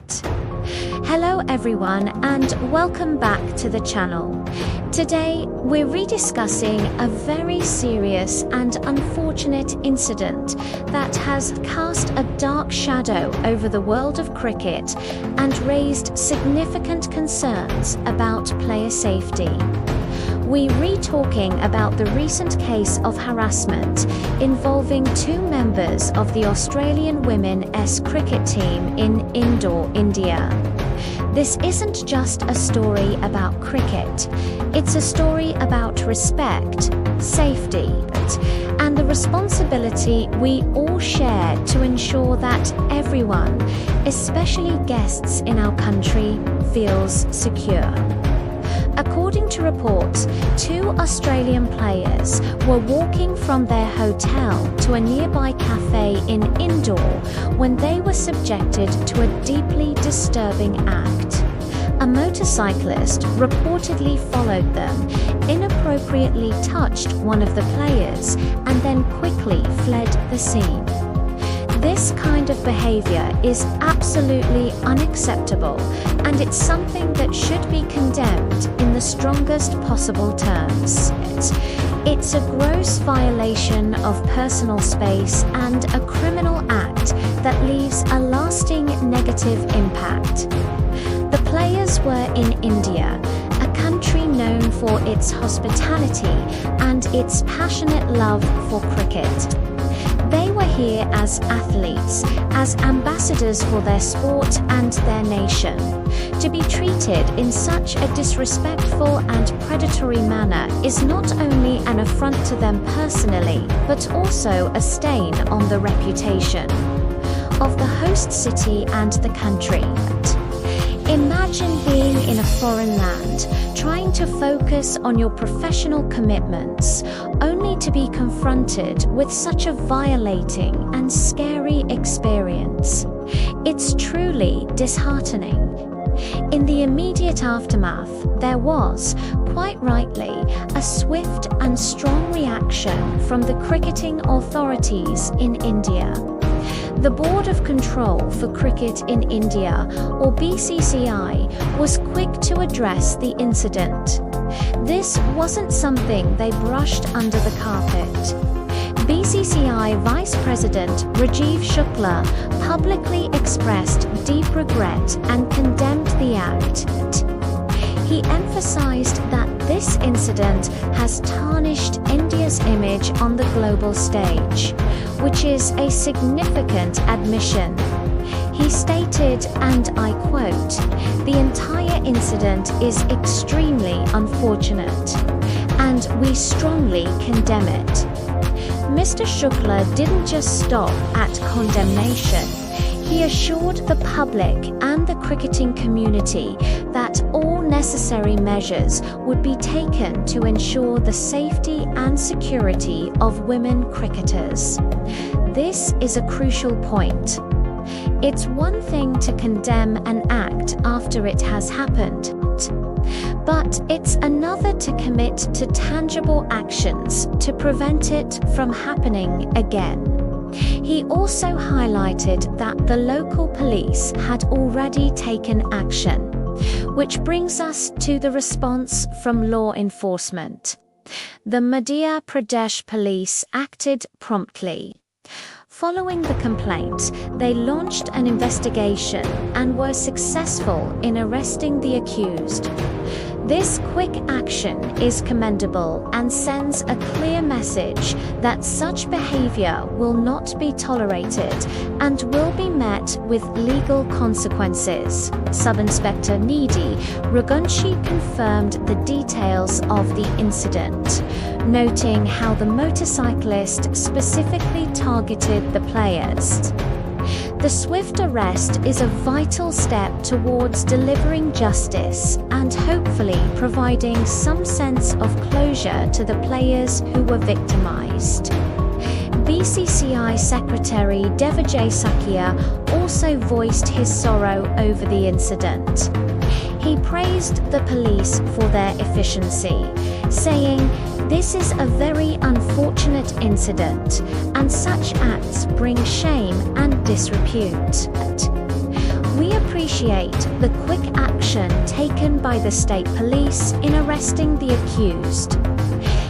Wicket. Hello everyone and welcome back to the channel. Today we're rediscussing a very serious and unfortunate incident that has cast a dark shadow over the world of cricket and raised significant concerns about player safety. We're re-talking about the recent case of harassment involving two members of the Australian Women's cricket team in Indore, India. This isn't just a story about cricket, it's a story about respect, safety, and the responsibility we all share to ensure that everyone, especially guests in our country, feels secure. According to reports, two Australian players were walking from their hotel to a nearby cafe in Indore when they were subjected to a deeply disturbing act. A motorcyclist reportedly followed them, inappropriately touched one of the players, and then quickly fled the scene. This kind of behavior is absolutely unacceptable, and it's something that should be condemned in the strongest possible terms. It's a gross violation of personal space and a criminal act that leaves a lasting negative impact. The players were in India, a country known for its hospitality and its passionate love for cricket. They were here as athletes, as ambassadors for their sport and their nation. To be treated in such a disrespectful and predatory manner is not only an affront to them personally, but also a stain on the reputation of the host city and the country. Imagine being in a foreign land, trying to focus on your professional commitments, only to be confronted with such a violating and scary experience. It's truly disheartening. In the immediate aftermath, there was, quite rightly, a swift and strong reaction from the cricketing authorities in India. The Board of Control for Cricket in India, or BCCI, was quick to address the incident. This wasn't something they brushed under the carpet. BCCI Vice President Rajiv Shukla publicly expressed deep regret and condemned the act. He emphasized that this incident has tarnished India's image on the global stage, which is a significant admission. He stated, and I quote, "The entire incident is extremely unfortunate, and we strongly condemn it." Mr. Shukla didn't just stop at condemnation. He assured the public and the cricketing community that all necessary measures would be taken to ensure the safety and security of women cricketers. This is a crucial point. It's one thing to condemn an act after it has happened, but it's another to commit to tangible actions to prevent it from happening again. He also highlighted that the local police had already taken action, which brings us to the response from law enforcement. The Madhya Pradesh police acted promptly. Following the complaint, they launched an investigation and were successful in arresting the accused. This quick action is commendable and sends a clear message that such behavior will not be tolerated and will be met with legal consequences. Sub-Inspector Nidhi Ragunchi confirmed the details of the incident, noting how the motorcyclist specifically targeted the players. The swift arrest is a vital step towards delivering justice and hopefully providing some sense of closure to the players who were victimized. BCCI Secretary Devajay Sakia also voiced his sorrow over the incident. He praised the police for their efficiency, saying, "This is a very unfortunate incident, and such acts bring shame and disrepute." We appreciate the quick action taken by the state police in arresting the accused.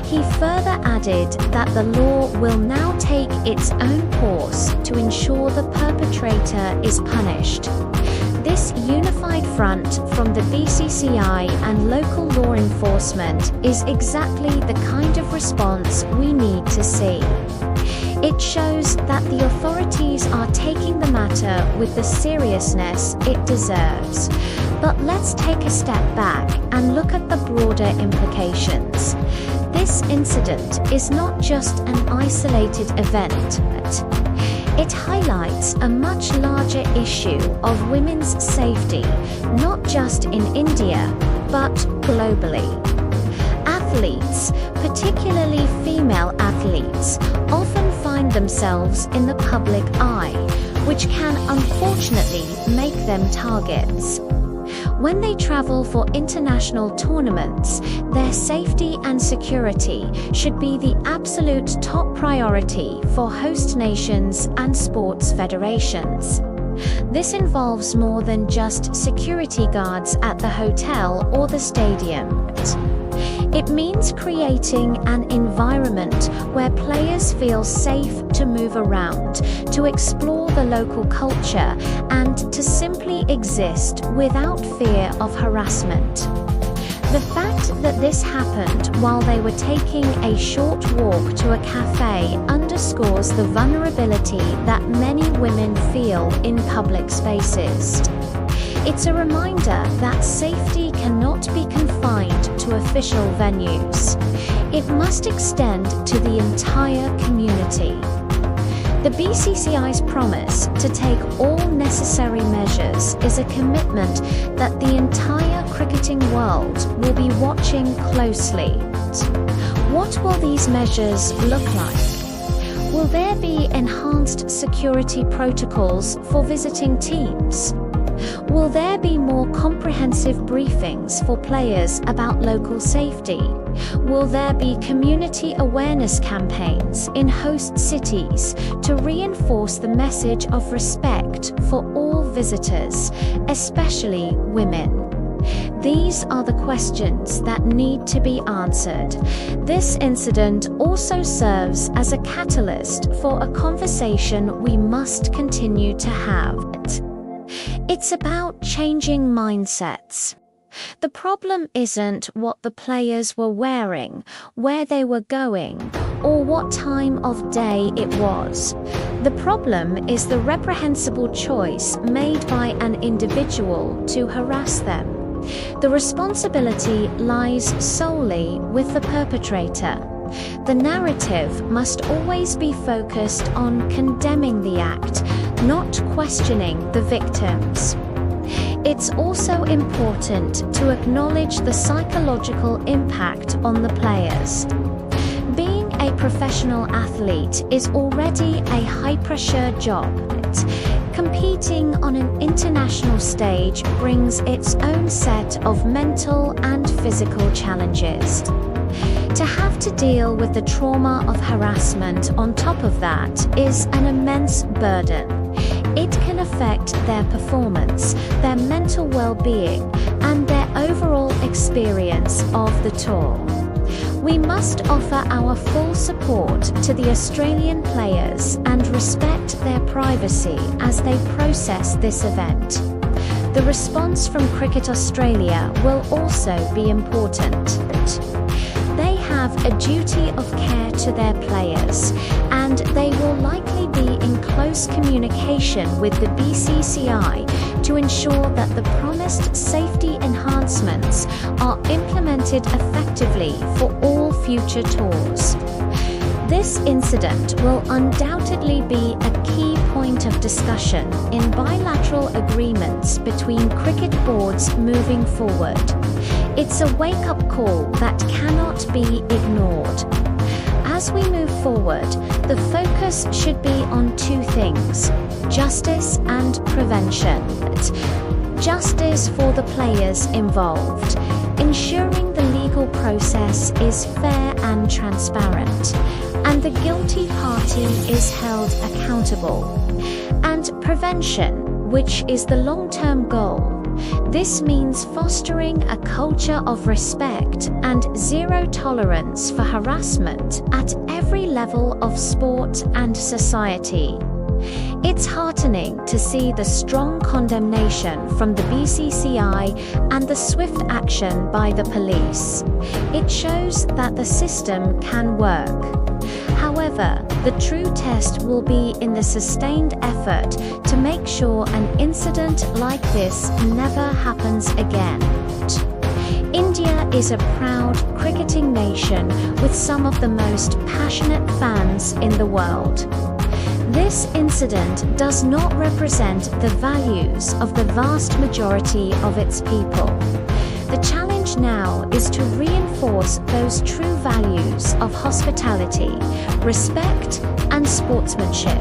He further added that the law will now take its own course to ensure the perpetrator is punished. This unified front from the BCCI and local law enforcement is exactly the kind of response we need to see. It shows that the authorities are taking the matter with the seriousness it deserves. But let's take a step back and look at the broader implications. This incident is not just an isolated event. It highlights a much larger issue of women's safety, not just in India, but globally. Athletes, particularly female athletes, often find themselves in the public eye, which can unfortunately make them targets. When they travel for international tournaments, their safety and security should be the absolute top priority for host nations and sports federations. This involves more than just security guards at the hotel or the stadium. It means creating an environment where players feel safe to move around, to explore the local culture, and to simply exist without fear of harassment. The fact that this happened while they were taking a short walk to a cafe underscores the vulnerability that many women feel in public spaces. It's a reminder that safety cannot be confined to official venues. It must extend to the entire community. The BCCI's promise to take all necessary measures is a commitment that the entire cricketing world will be watching closely. What will these measures look like? Will there be enhanced security protocols for visiting teams? Will there be more comprehensive briefings for players about local safety? Will there be community awareness campaigns in host cities to reinforce the message of respect for all visitors, especially women? These are the questions that need to be answered. This incident also serves as a catalyst for a conversation we must continue to have. It's about changing mindsets. The problem isn't what the players were wearing, where they were going, or what time of day it was. The problem is the reprehensible choice made by an individual to harass them. The responsibility lies solely with the perpetrator. The narrative must always be focused on condemning the act, not questioning the victims. It's also important to acknowledge the psychological impact on the players. Being a professional athlete is already a high-pressure job. Competing on an international stage brings its own set of mental and physical challenges. To have to deal with the trauma of harassment on top of that is an immense burden. It can affect their performance, their mental well-being, and their overall experience of the tour. We must offer our full support to the Australian players and respect their privacy as they process this event. The response from Cricket Australia will also be important. They have a duty of care to their players, and they will likely be in close communication with the BCCI to ensure that the promised safety enhancements are implemented effectively for all future tours. This incident will undoubtedly be a key point of discussion in bilateral agreements between cricket boards moving forward. It's a wake-up call that cannot be ignored. As we move forward, the focus should be on two things: justice and prevention. Justice for the players involved, ensuring the legal process is fair and transparent, and the guilty party is held accountable. And prevention, which is the long-term goal. This means fostering a culture of respect and zero tolerance for harassment at every level of sport and society. It's heartening to see the strong condemnation from the BCCI and the swift action by the police. It shows that the system can work. However, the true test will be in the sustained effort to make sure an incident like this never happens again. India is a proud cricketing nation with some of the most passionate fans in the world. This incident does not represent the values of the vast majority of its people. The challenge now is to reinforce those true values of hospitality, respect, and sportsmanship,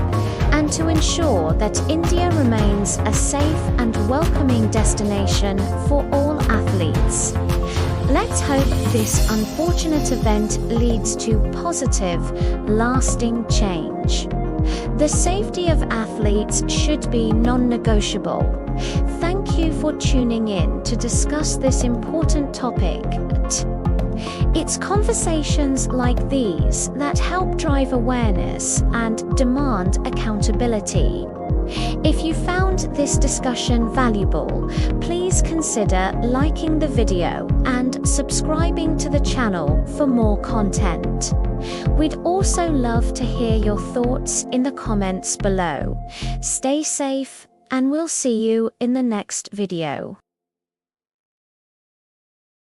and to ensure that India remains a safe and welcoming destination for all athletes. Let's hope this unfortunate event leads to positive, lasting change. The safety of athletes should be non-negotiable. Thank you for tuning in to discuss this important topic. It's conversations like these that help drive awareness and demand accountability. If you found this discussion valuable, please consider liking the video and subscribing to the channel for more content. We'd also love to hear your thoughts in the comments below. Stay safe, and we'll see you in the next video.